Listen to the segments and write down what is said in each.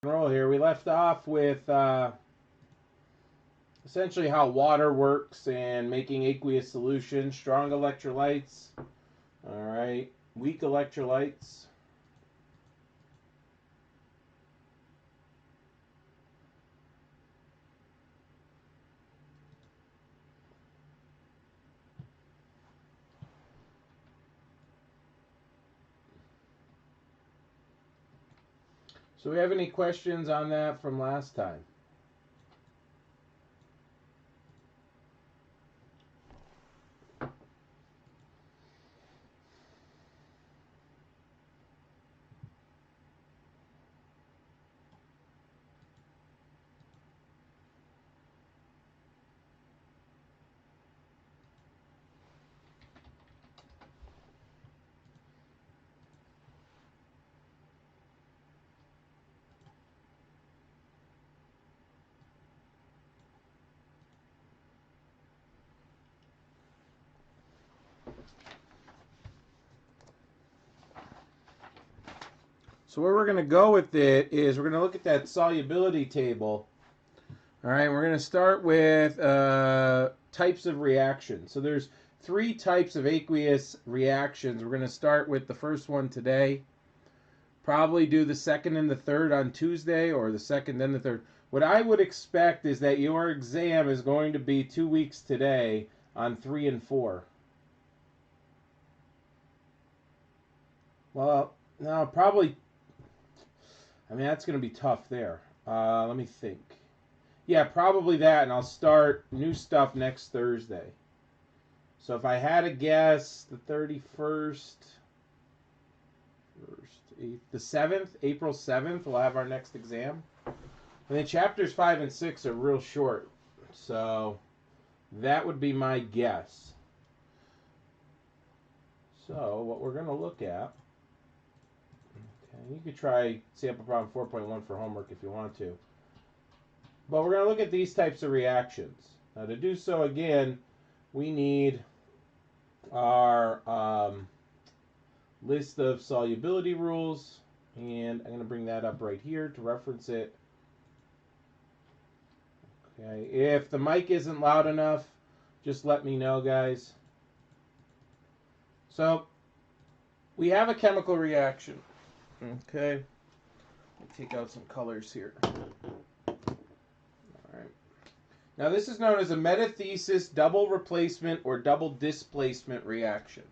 Roll here. We left off with essentially how water works and making aqueous solutions, strong electrolytes, all right, weak electrolytes. So we have any questions on that from last time? So where we're going to go with it is we're going to look at that solubility table. All right, we're going to start with types of reactions. So there's three types of aqueous reactions. We're going to start with the first one today. Probably do the second and the third on Tuesday, or the second then the third. What I would expect is that your exam is going to be 2 weeks today on 3 and 4. Well, no, probably. I mean, that's going to be tough there. Let me think. Yeah, probably that, and I'll start new stuff next Thursday. So if I had to guess, the 31st, the 7th, April 7th, we'll have our next exam. And then chapters 5 and 6 are real short. So that would be my guess. So what we're going to look at, okay, you could try sample problem 4.1 for homework if you want to. But we're going to look at these types of reactions. Now to do so, again, we need our list of solubility rules, and I'm going to bring that up right here to reference it. Okay, if the mic isn't loud enough, just let me know, guys. So we have a chemical reaction. Okay, let me take out some colors here. Now this is known as a metathesis double replacement or double displacement reaction.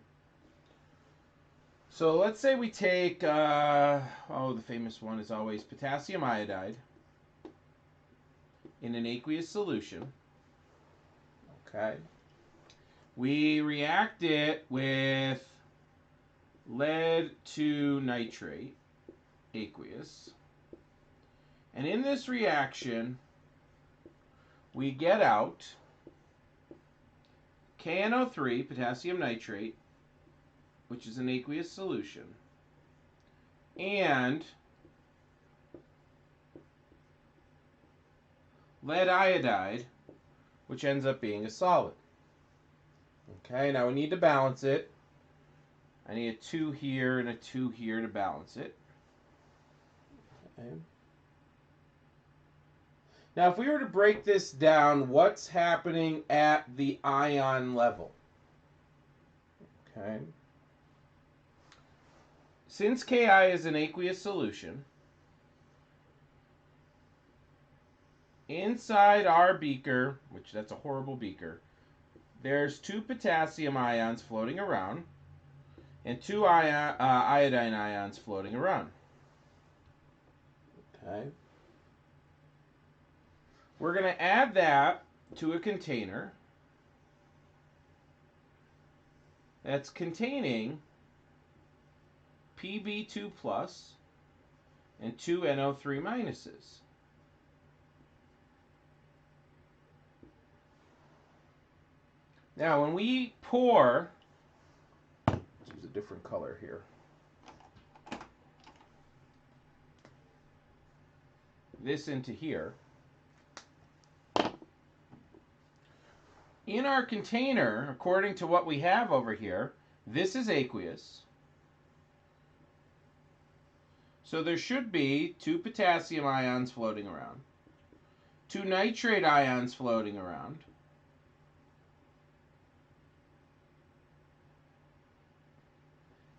So let's say we take, the famous one is always potassium iodide in an aqueous solution. Okay. We react it with lead to nitrate, aqueous. And in this reaction, we get out KNO3, potassium nitrate, which is an aqueous solution, and lead iodide, which ends up being a solid. Okay, now we need to balance it. I need a 2 here and a 2 here to balance it. Okay. Now, if we were to break this down, what's happening at the ion level? Okay. Since Ki is an aqueous solution, inside our beaker, which that's a horrible beaker, there's 2 potassium ions floating around and 2 iodine ions floating around. Okay. We're going to add that to a container that's containing Pb2 plus and 2 NO3 minuses. Now, when we pour, let's use a different color here. This into here. In our container, according to what we have over here, this is aqueous. So there should be 2 potassium ions floating around, 2 nitrate ions floating around,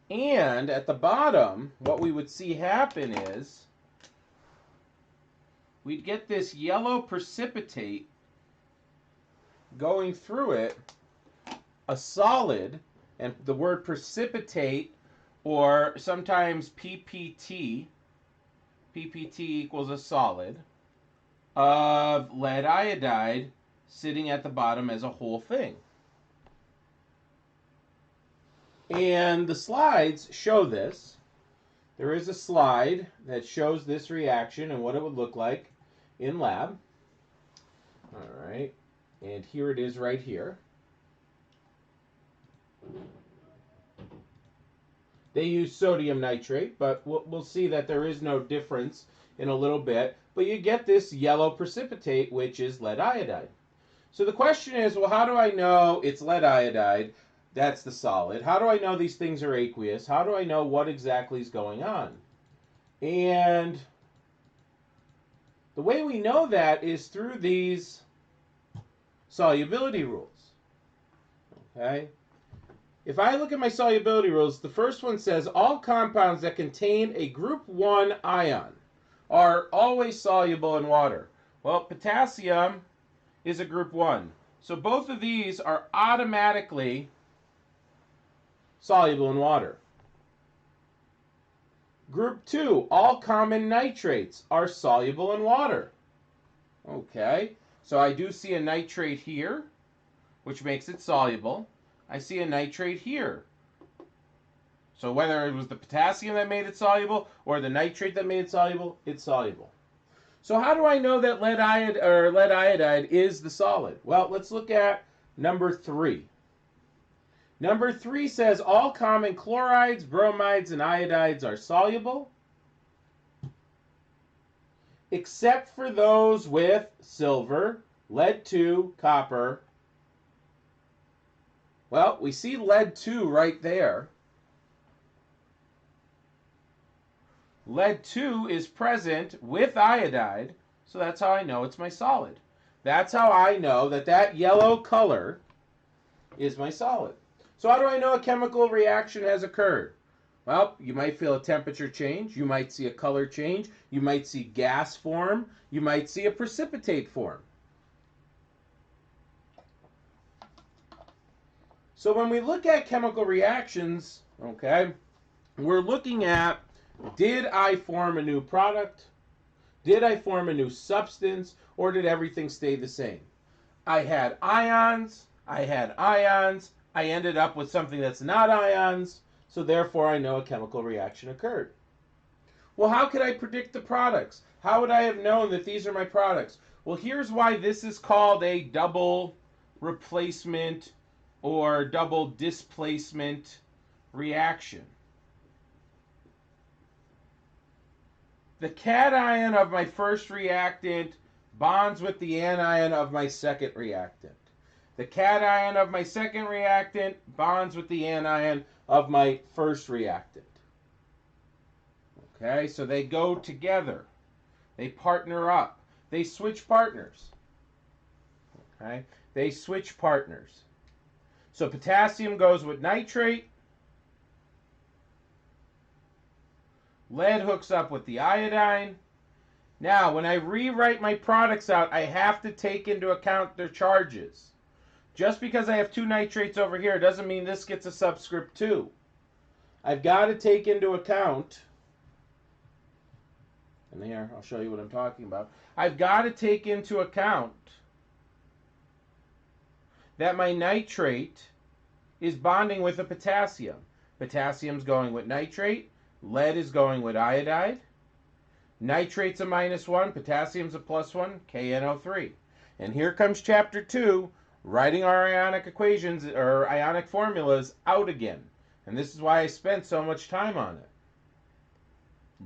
and at the bottom, what we would see happen is we'd get this yellow precipitate going through it, a solid, and the word precipitate, or sometimes PPT equals a solid, of lead iodide sitting at the bottom as a whole thing. And the slides show this. There is a slide that shows this reaction and what it would look like in lab. All right, and here it is right here. They use sodium nitrate, but we'll see that there is no difference in a little bit. But you get this yellow precipitate, which is lead iodide. So the question is, well, how do I know it's lead iodide? That's the solid. How do I know these things are aqueous? How do I know what exactly is going on? And the way we know that is through these solubility rules. Okay? If I look at my solubility rules, the first one says all compounds that contain a group 1 ion are always soluble in water. Well, potassium is a group 1. So both of these are automatically soluble in water. Group 2, all common nitrates are soluble in water. Okay, so I do see a nitrate here, which makes it soluble. I see a nitrate here. So whether it was the potassium that made it soluble or the nitrate that made it soluble, it's soluble. So how do I know that lead iodide is the solid? Well, let's look at number 3. Number 3 says all common chlorides, bromides, and iodides are soluble, except for those with silver, lead 2, copper. Well, we see lead 2 right there. Lead 2 is present with iodide, so that's how I know it's my solid. That's how I know that that yellow color is my solid. So how do I know a chemical reaction has occurred? Well, you might feel a temperature change. You might see a color change. You might see gas form. You might see a precipitate form. So when we look at chemical reactions, okay, we're looking at, did I form a new product? Did I form a new substance? Or did everything stay the same? I had ions. I ended up with something that's not ions, so therefore I know a chemical reaction occurred. Well, how could I predict the products? How would I have known that these are my products? Well, here's why this is called a double replacement or double displacement reaction. The cation of my first reactant bonds with the anion of my second reactant. The cation of my second reactant bonds with the anion of my first reactant. Okay, so they go together. They partner up. They switch partners. Okay, they switch partners. So potassium goes with nitrate. Lead hooks up with the iodine. Now, when I rewrite my products out, I have to take into account their charges. Just because I have 2 nitrates over here doesn't mean this gets a subscript 2. I've got to take into account, and here, I'll show you what I'm talking about. I've got to take into account that my nitrate is bonding with a potassium. Potassium's going with nitrate. Lead is going with iodide. Nitrate's a -1, potassium's a +1, KNO3. And here comes chapter 2, writing our ionic equations or ionic formulas out again. And this is why I spent so much time on it.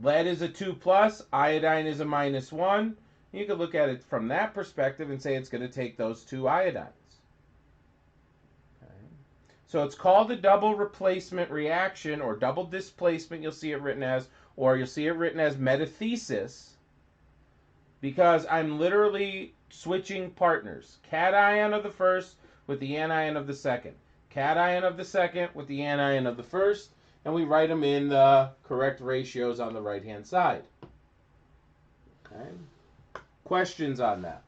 Lead is a 2+, iodine is a -1. You could look at it from that perspective and say it's going to take those 2 iodines. So it's called a double replacement reaction or double displacement, you'll see it written as, or you'll see it written as metathesis, because I'm literally switching partners. Cation of the first with the anion of the second. Cation of the second with the anion of the first, and we write them in the correct ratios on the right-hand side. Okay. Questions on that?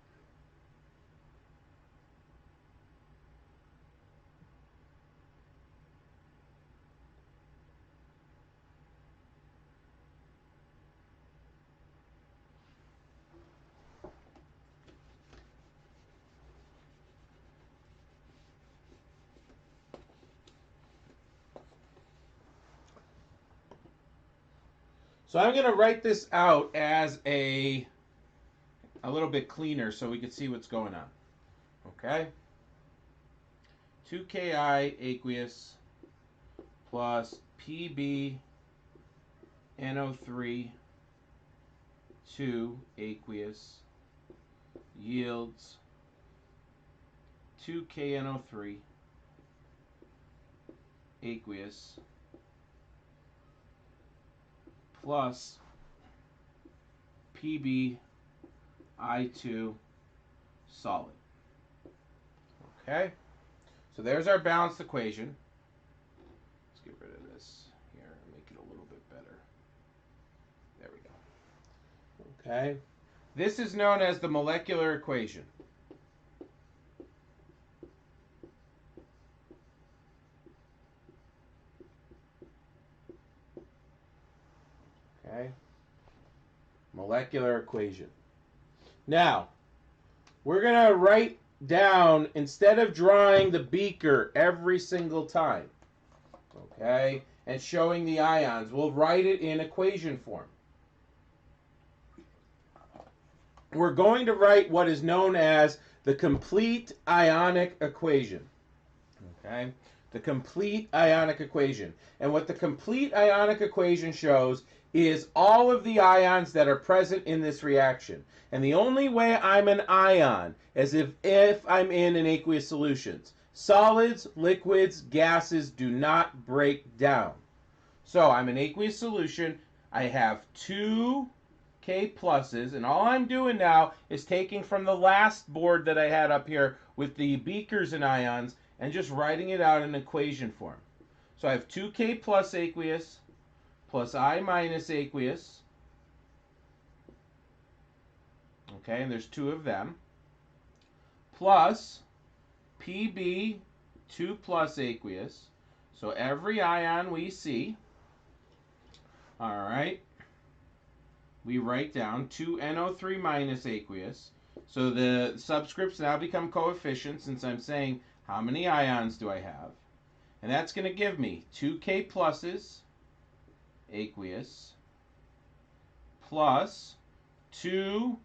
So I'm going to write this out as a little bit cleaner so we can see what's going on. Okay? 2Ki aqueous plus Pb NO3 2 aqueous yields 2KNO3 aqueous plus PbI2 solid. Okay? So there's our balanced equation. Let's get rid of this here and make it a little bit better. There we go. Okay? This is known as the molecular equation. Okay? Molecular equation. Now, we're going to write down, instead of drawing the beaker every single time, okay, and showing the ions, we'll write it in equation form. We're going to write what is known as the complete ionic equation. Okay? The complete ionic equation. And what the complete ionic equation shows is all of the ions that are present in this reaction. And the only way I'm an ion is if I'm in an aqueous solutions. Solids, liquids, gases do not break down. So I'm an aqueous solution. I have 2 K pluses, and all I'm doing now is taking from the last board that I had up here with the beakers and ions and just writing it out in equation form. So I have 2K plus aqueous plus I minus aqueous. Okay, and there's 2 of them. Plus PB 2 plus aqueous. So every ion we see, all right, we write down 2NO3 minus aqueous. So the subscripts now become coefficients since I'm saying how many ions do I have. And that's going to give me 2K pluses aqueous plus 2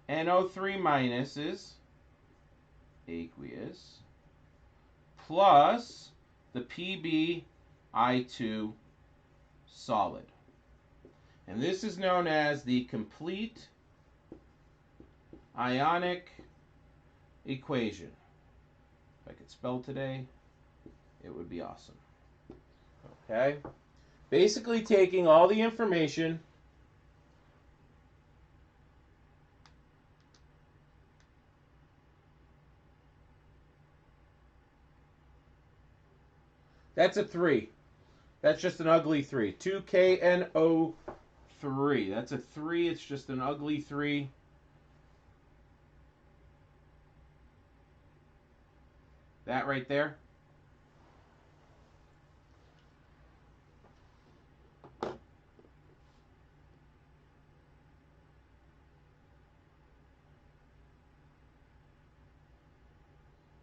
NO3 minuses aqueous plus the PbI2 solid. And this is known as the complete ionic equation. If I could spell today, it would be awesome. Okay? Basically taking all the information that's a 3. That's just an ugly 3. 2KNO3. That's a 3. It's just an ugly 3. That right there.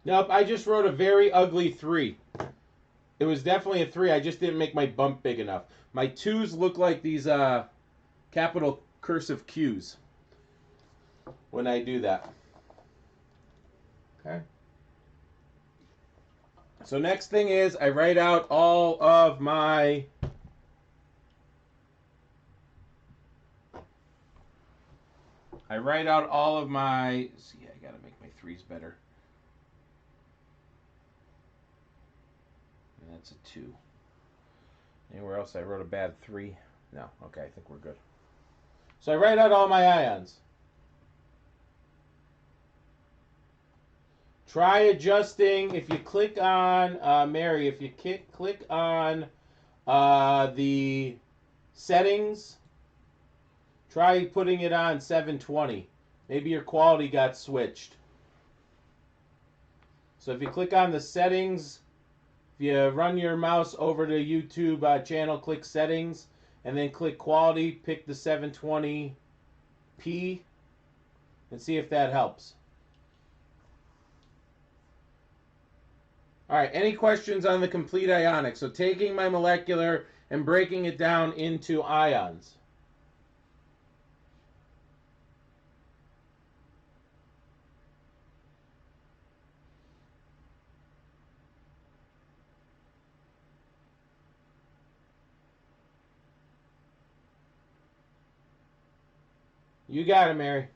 Nope, I just wrote a very ugly 3. It was definitely a 3. I just didn't make my bump big enough. My 2s look like these capital cursive Qs when I do that. Okay. So next thing is I write out all of my see, I gotta make my 3s better. And that's a 2. Anywhere else I wrote a bad 3. No. Okay, I think we're good. So I write out all my ions. Try adjusting. If you click on, Mary, if you click on the settings, try putting it on 720. Maybe your quality got switched. So if you click on the settings, if you run your mouse over to YouTube channel, click settings, and then click quality, pick the 720p, and see if that helps. All right, any questions on the complete ionic? So taking my molecular and breaking it down into ions. You got it, Mary.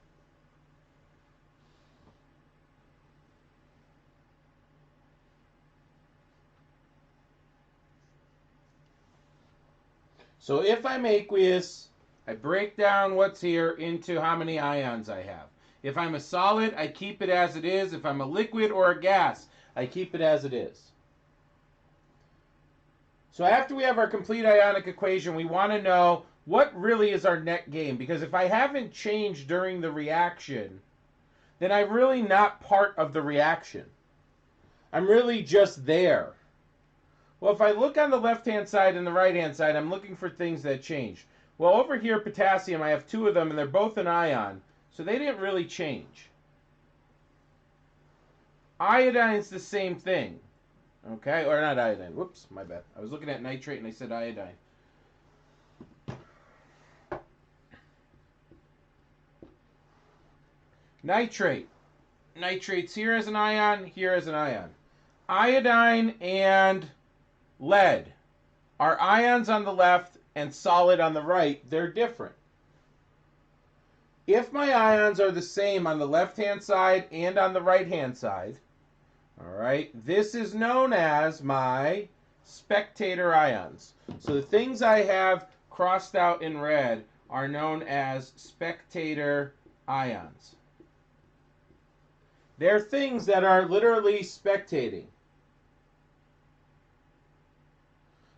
So if I'm aqueous, I break down what's here into how many ions I have. If I'm a solid, I keep it as it is. If I'm a liquid or a gas, I keep it as it is. So after we have our complete ionic equation, we want to know what really is our net gain. Because if I haven't changed during the reaction, then I'm really not part of the reaction. I'm really just there. Well, if I look on the left-hand side and the right-hand side, I'm looking for things that change. Well, over here, potassium, I have two of them, and they're both an ion, so they didn't really change. Iodine's the same thing, okay? Or not iodine. Whoops, my bad. I was looking at nitrate, and I said iodine. Nitrate. Nitrate's here as an ion, here as an ion. Iodine and lead are ions on the left and solid on the right. They're different. If my ions are the same on the left-hand side and on the right-hand side, all right, this is known as my spectator ions. So the things I have crossed out in red are known as spectator ions. They're things that are literally spectating.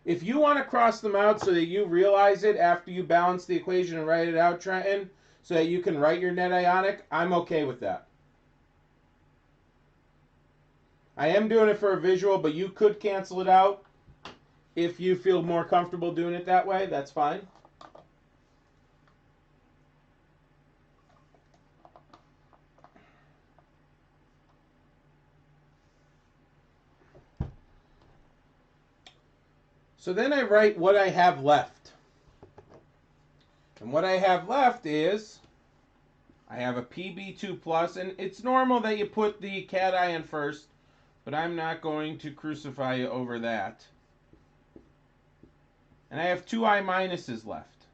If you want to cross them out so that you realize it after you balance the equation and write it out, Trenton, so that you can write your net ionic, I'm okay with that. I am doing it for a visual, but you could cancel it out if you feel more comfortable doing it that way. That's fine. So then I write what I have left. And what I have left is I have a Pb2 plus, and it's normal that you put the cation first, but I'm not going to crucify you over that. And I have two I minuses left.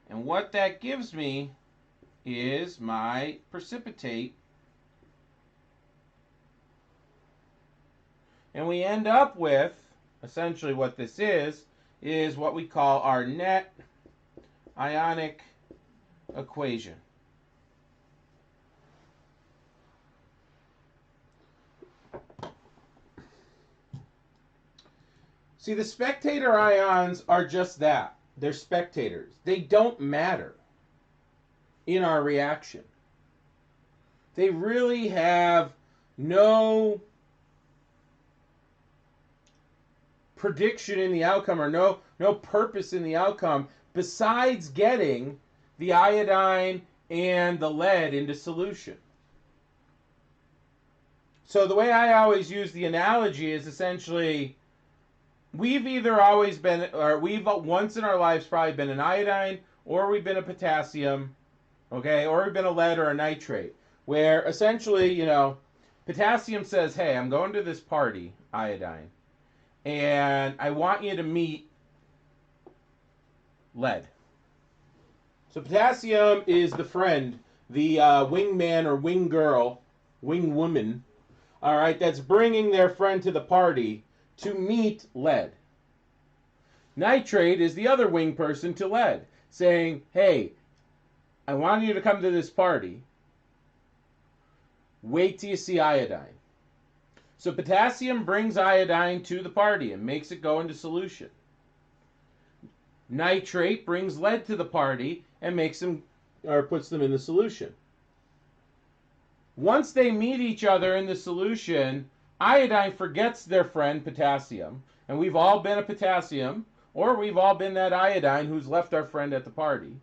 And what that gives me is my precipitate. And we end up with, essentially what this is what we call our net ionic equation. See, the spectator ions are just that. They're spectators. They don't matter in our reaction. They really have no prediction in the outcome, or no purpose in the outcome besides getting the iodine and the lead into solution. So the way I always use the analogy is essentially we've either always been, or we've once in our lives probably been an iodine, or we've been a potassium, okay, or we've been a lead or a nitrate, where essentially, you know, potassium says, hey, I'm going to this party, iodine, and I want you to meet lead. So potassium is the friend, the wingman or wing girl, wing woman, all right, that's bringing their friend to the party to meet lead. Nitrate is the other wing person to lead, saying, hey, I want you to come to this party. Wait till you see iodine. So potassium brings iodine to the party and makes it go into solution. Nitrate brings lead to the party and makes them, or puts them in the solution. Once they meet each other in the solution, iodine forgets their friend potassium, and we've all been a potassium, or we've all been that iodine who's left our friend at the party.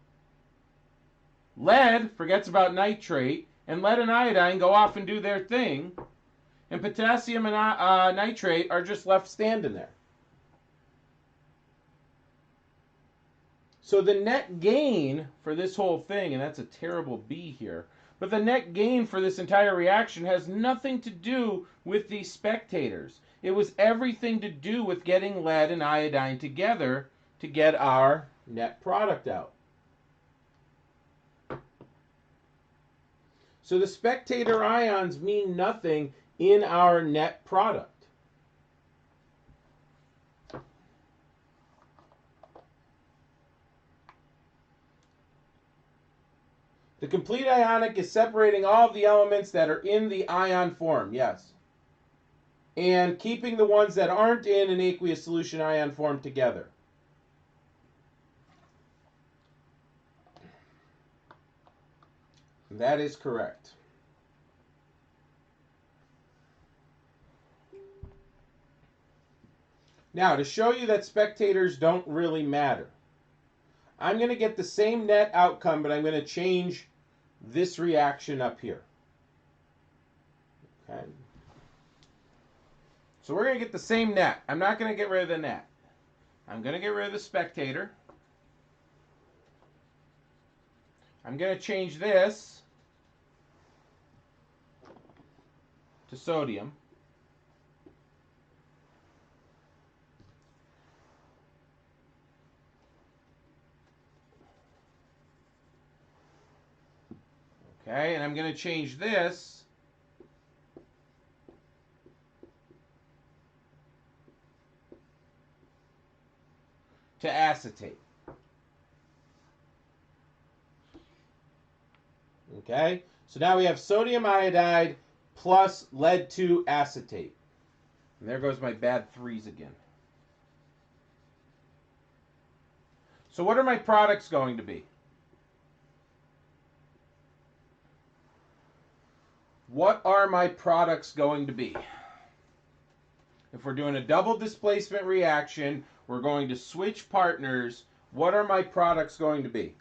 Lead forgets about nitrate, and lead and iodine go off and do their thing, and potassium and nitrate are just left standing there. So the net gain for this whole thing, and that's a terrible B here, but the net gain for this entire reaction has nothing to do with these spectators. It was everything to do with getting lead and iodine together to get our net product out. So the spectator ions mean nothing in our net product. The complete ionic is separating all of the elements that are in the ion form, yes. And keeping the ones that aren't in an aqueous solution ion form together. That is correct. Now, to show you that spectators don't really matter, I'm going to get the same net outcome, but I'm going to change this reaction up here. Okay. So we're going to get the same net. I'm not going to get rid of the net. I'm going to get rid of the spectator. I'm going to change this to sodium. Okay, and I'm going to change this to acetate. Okay, so now we have sodium iodide plus lead 2 acetate. And there goes my bad 3s again. So what are my products going to be? What are my products going to be? If we're doing a double displacement reaction, we're going to switch partners. What are my products going to be?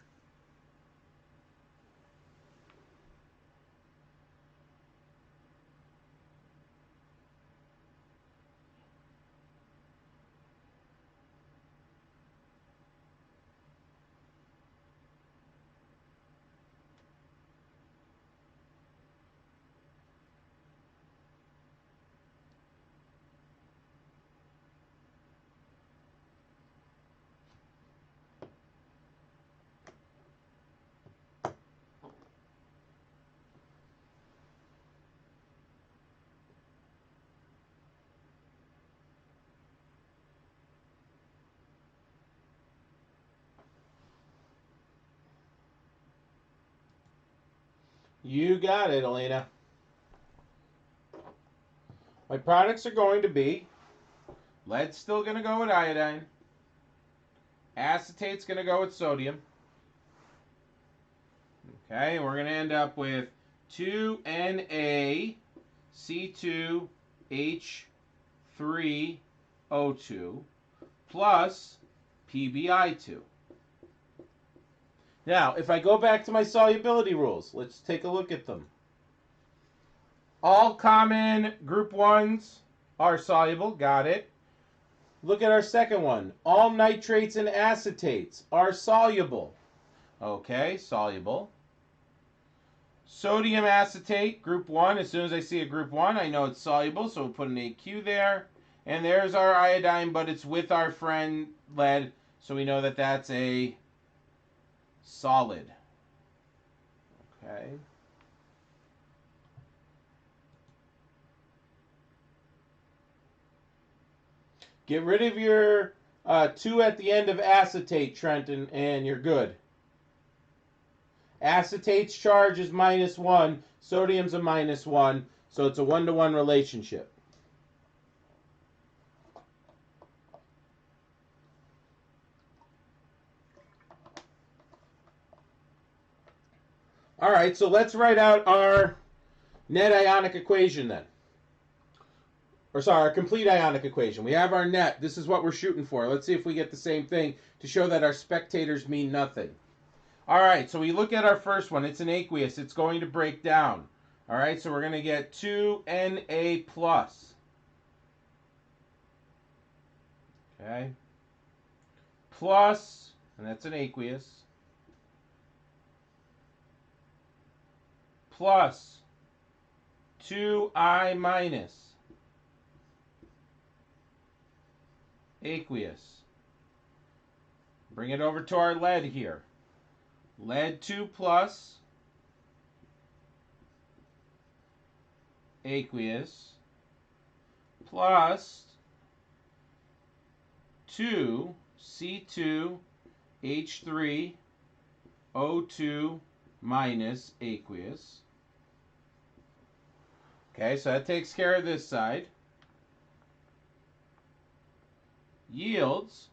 You got it, Elena. My products are going to be lead's still going to go with iodine. Acetate's going to go with sodium. Okay, and we're going to end up with 2NaC2H3O2 plus PbI2. Now, if I go back to my solubility rules, let's take a look at them. All common group 1s are soluble, got it. Look at our second one. All nitrates and acetates are soluble. Okay, soluble. Sodium acetate, group 1. As soon as I see a group 1, I know it's soluble, so we'll put an AQ there. And there's our iodine, but it's with our friend lead, so we know that that's a solid. Okay. Get rid of your 2 at the end of acetate, Trenton, and you're good. Acetate's charge is -1. Sodium's a -1. So it's a 1-to-1 relationship. All right, so let's write out our net ionic equation then. Or sorry, our complete ionic equation. We have our net. This is what we're shooting for. Let's see if we get the same thing to show that our spectators mean nothing. All right, so we look at our first one. It's an aqueous. It's going to break down. All right, so we're going to get 2Na plus. Okay. Plus, and that's an aqueous. Plus 2I minus. Aqueous. Bring it over to our lead here. Lead 2 plus. Aqueous. Plus 2 C2H3 O2 minus aqueous. Okay, so that takes care of this side. Yields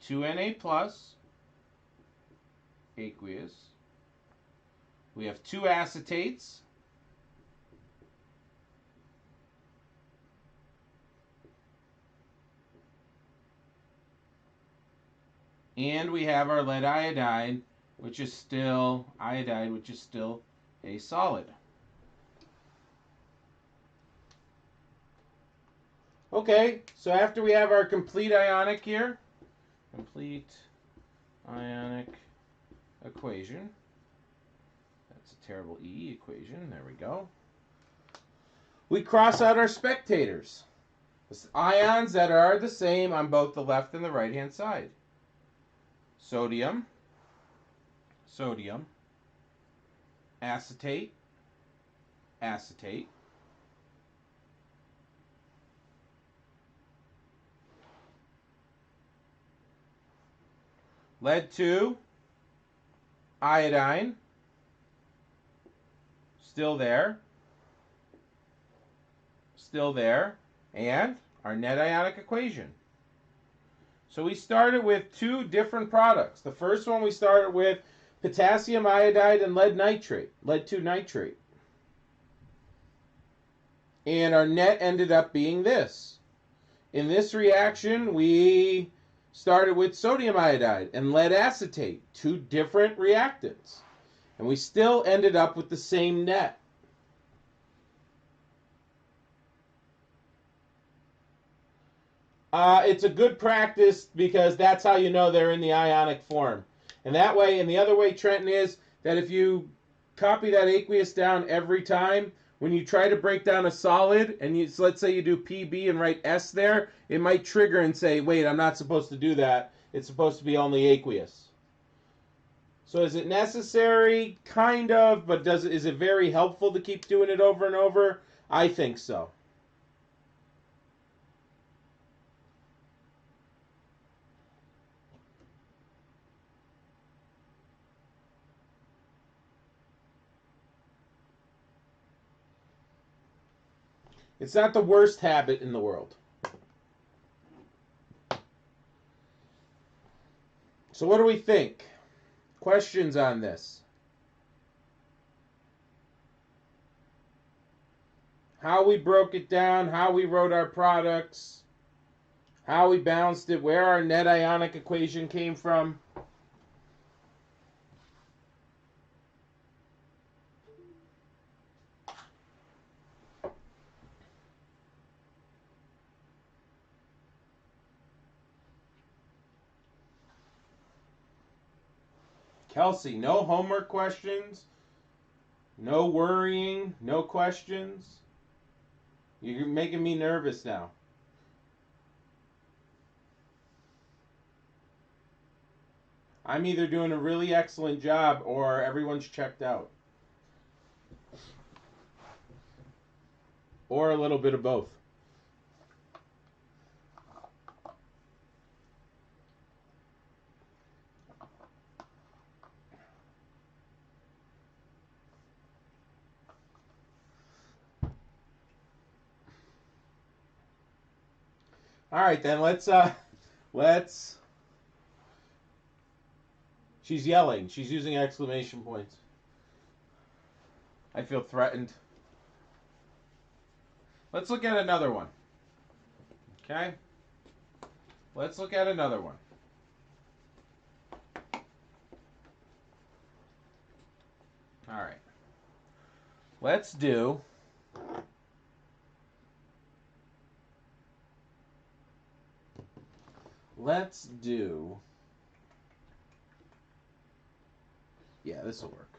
2Na plus aqueous. We have 2 acetates. And we have our lead iodide, which is still a solid. Okay, so after we have our complete ionic here, complete ionic equation. That's a terrible E equation. There we go. We cross out our spectators. Ions that are the same on both the left and the right hand side. Sodium, sodium, acetate, acetate. Lead 2, iodine, still there, and our net ionic equation. So we started with 2 different products. The first one we started with potassium iodide and lead nitrate, lead 2 nitrate. And our net ended up being this. In this reaction, we started with sodium iodide and lead acetate, 2 different reactants. And we still ended up with the same net. It's a good practice because that's how you know they're in the ionic form. And that way, and the other way, Trenton, is that if you copy that aqueous down every time, when you try to break down a solid, and so let's say you do PB and write S there, it might trigger and say, wait, I'm not supposed to do that. It's supposed to be only aqueous. So is it necessary? Kind of, but is it very helpful to keep doing it over and over? I think so. It's not the worst habit in the world. So what do we think? Questions on this? How we broke it down, how we wrote our products, how we balanced it, where our net ionic equation came from. Kelsey, no homework questions, no worrying, no questions. You're making me nervous now. I'm either doing a really excellent job or everyone's checked out. Or a little bit of both. All right, then let's. She's yelling. She's using exclamation points. I feel threatened. Let's look at another one. Okay? Let's look at another one. All right. Let's do yeah, this will work.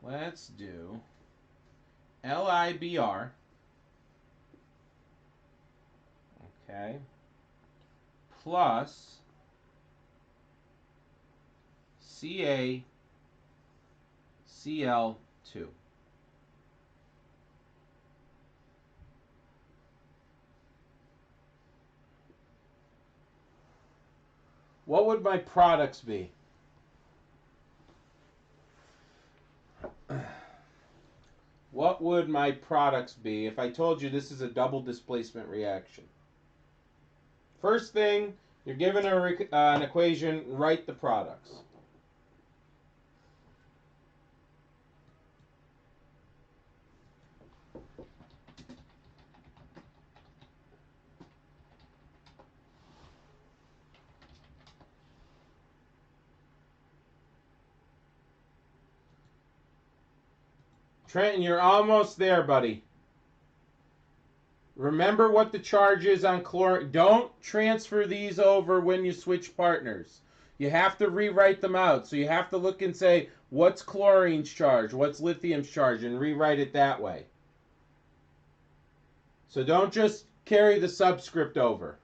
Let's do LIBR, okay, plus CaCl2. What would my products be? What would my products be if I told you this is a double displacement reaction? First thing, you're given an equation, write the products. Trenton, you're almost there, buddy. Remember what the charge is on chlorine. Don't transfer these over when you switch partners. You have to rewrite them out. So you have to look and say, what's chlorine's charge? What's lithium's charge? And rewrite it that way. So don't just carry the subscript over.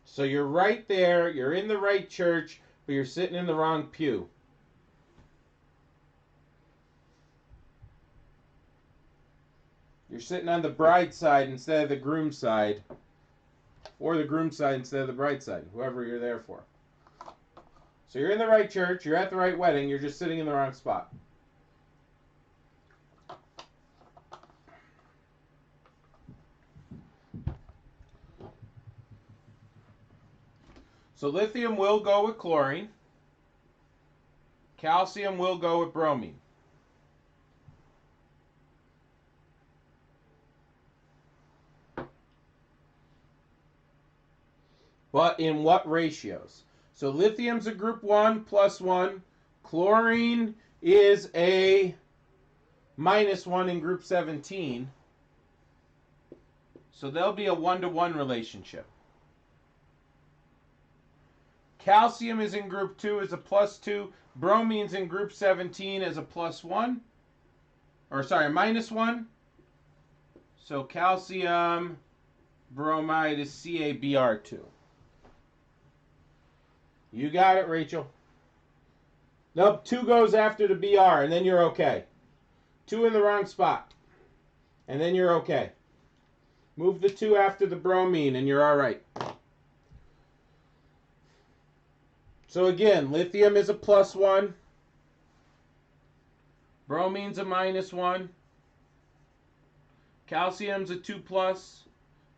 So you're right there, you're in the right church, but you're sitting in the wrong pew. You're sitting on the bride side instead of the groom side, or the groom side instead of the bride side, whoever you're there for. So you're in the right church, you're at the right wedding, you're just sitting in the wrong spot. So lithium will go with chlorine. Calcium will go with bromine. But in what ratios? So lithium's a group 1 plus 1. Chlorine is a minus 1 in group 17. So there'll be a 1-to-1 relationship. Calcium is in group 2 as a plus 2. Bromine's in group 17 as a plus 1. Or sorry, minus 1. So calcium bromide is CaBr2. You got it, Rachel. Nope, 2 goes after the Br, and then you're okay. 2 in the wrong spot, and then you're okay. Move the 2 after the bromine, and you're all right. So again, lithium is a plus 1. Bromine's a minus 1. Calcium's a 2 plus.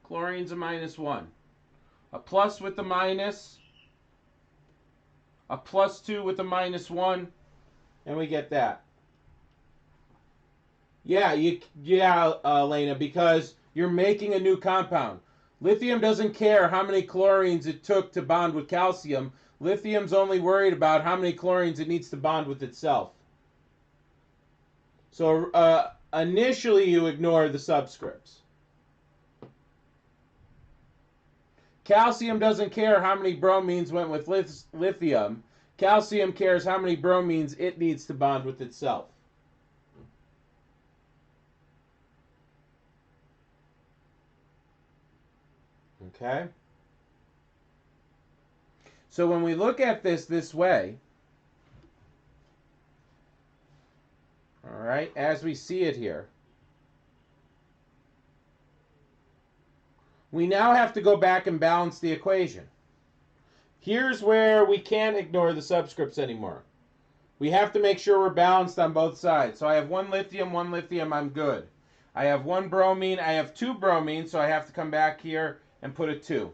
Chlorine's a minus 1. A plus with the minus. A plus 2 with a minus 1. And we get that. Yeah, Elena, because you're making a new compound. Lithium doesn't care how many chlorines it took to bond with calcium. Lithium's only worried about how many chlorines it needs to bond with itself. So initially you ignore the subscripts. Calcium doesn't care how many bromines went with lithium. Calcium cares how many bromines it needs to bond with itself. Okay? So when we look at this way, all right, as we see it here, we now have to go back and balance the equation. Here's where we can't ignore the subscripts anymore. We have to make sure we're balanced on both sides. So I have one lithium, I'm good. I have one bromine, I have two bromines, so I have to come back here and put a 2.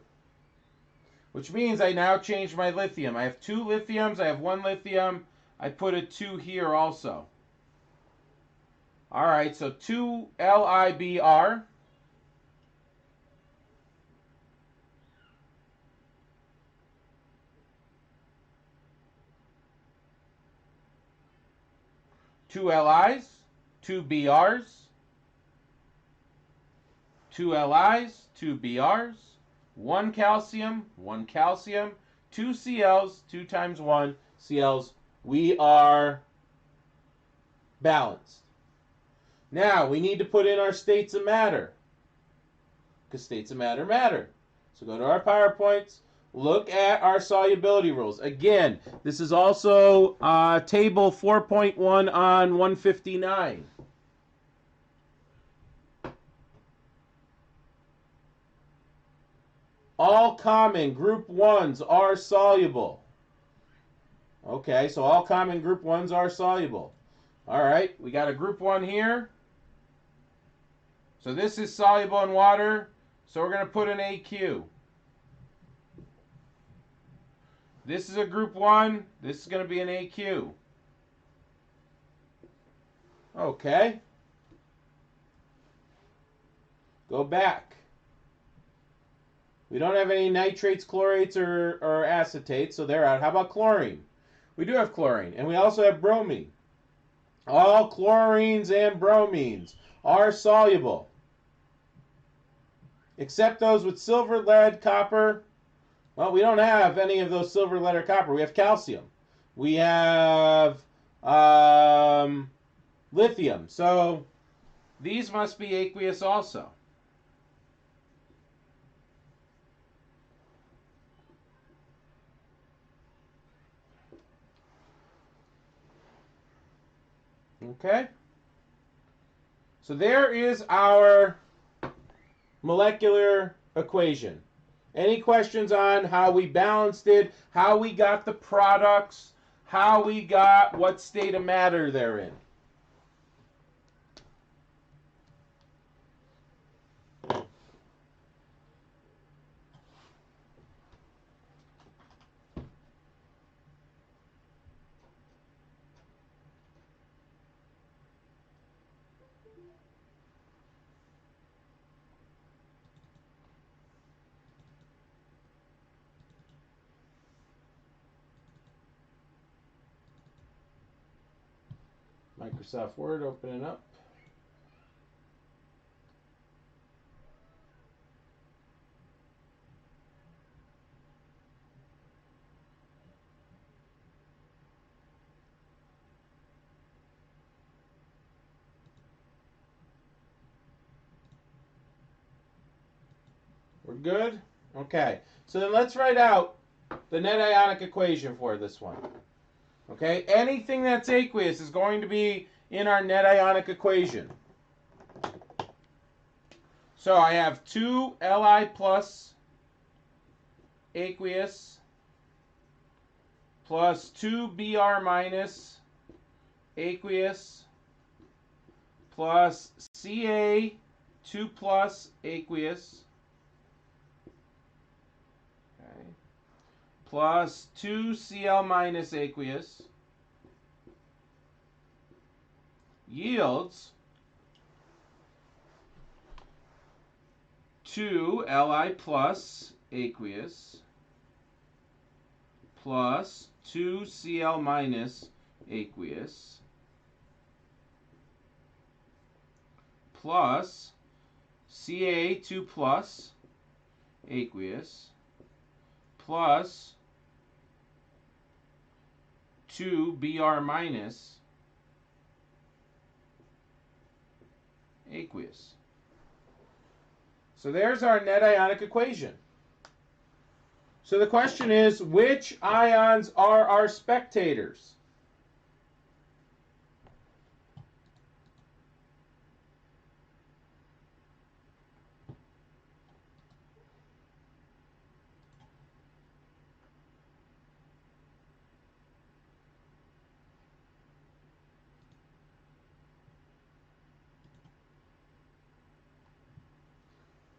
Which means I now change my lithium. I have 2 lithiums, I have 1 lithium, I put a 2 here also. Alright, so 2 LiBr. Two Li's, 2 Brs, 2 Li's, 2 Brs, 1 calcium, 2 Cl's, 2 times 1 Cl's. We are balanced. Now, we need to put in our states of matter, because states of matter matter. So go to our PowerPoints, look at our solubility rules. Again, this is also table 4.1 on 159. All common group 1s are soluble. Okay, so all common group 1s are soluble. All right, we got a group 1 here. So this is soluble in water, so we're going to put an AQ. This is a group 1, this is going to be an AQ. Okay. Go back. We don't have any nitrates, chlorates, or acetates, so they're out. How about chlorine? We do have chlorine, and we also have bromine. All chlorines and bromines are soluble, except those with silver, lead, copper. Well, we don't have any of those silver, lead, or copper. We have calcium. We have lithium. So these must be aqueous also. Okay? So there is our molecular equation. Any questions on how we balanced it, how we got the products, how we got what state of matter they're in? Microsoft Word opening up. We're good? Okay. So then let's write out the net ionic equation for this one. Okay? Anything that's aqueous is going to be in our net ionic equation. So I have 2 Li plus aqueous plus 2 Br minus aqueous plus Ca 2 plus aqueous, okay, plus 2 Cl minus aqueous yields 2 Li plus aqueous plus 2 Cl minus aqueous plus Ca2 plus aqueous plus 2 Br minus aqueous. So there's our net ionic equation. So the question is, which ions are our spectators?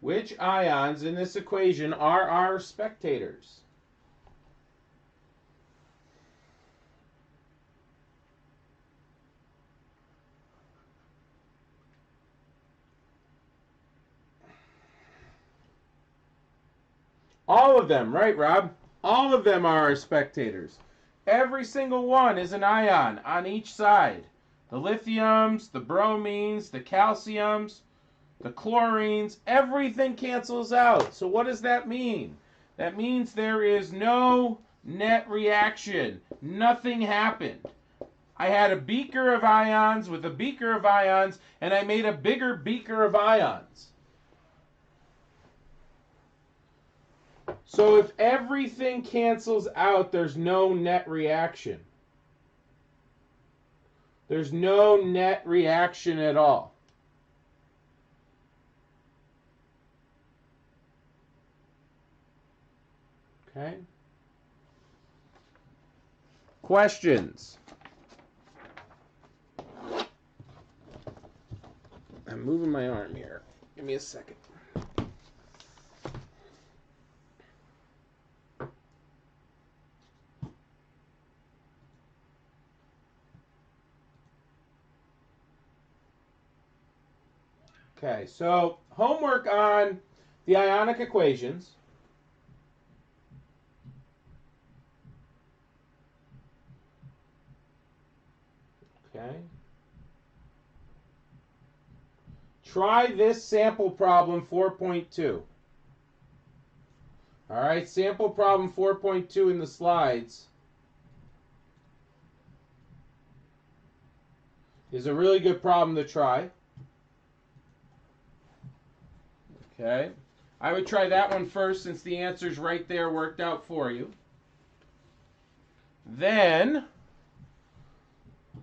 Which ions in this equation are our spectators? All of them, right, Rob? All of them are our spectators. Every single one is an ion on each side. The lithiums, the bromines, the calciums, the chlorines, everything cancels out. So what does that mean? That means there is no net reaction. Nothing happened. I had a beaker of ions with a beaker of ions, and I made a bigger beaker of ions. So if everything cancels out, there's no net reaction. There's no net reaction at all. Okay? Questions? I'm moving my arm here. Give me a second. Okay, so homework on the ionic equations. Okay. Try this sample problem 4.2. All right, sample problem 4.2 in the slides is a really good problem to try. Okay. I would try that one first since the answer's right there worked out for you. Then,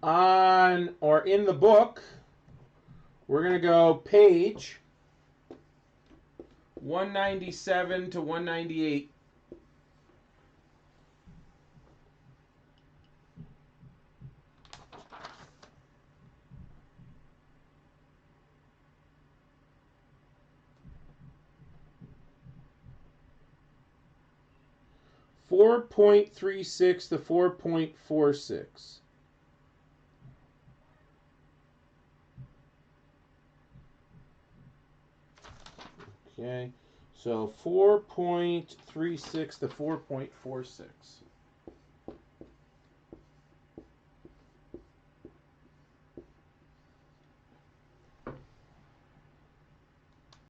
on or in the book, we're going to go page 197 to 198. .36 to 4.46. Okay, so 4.36 to 4.46.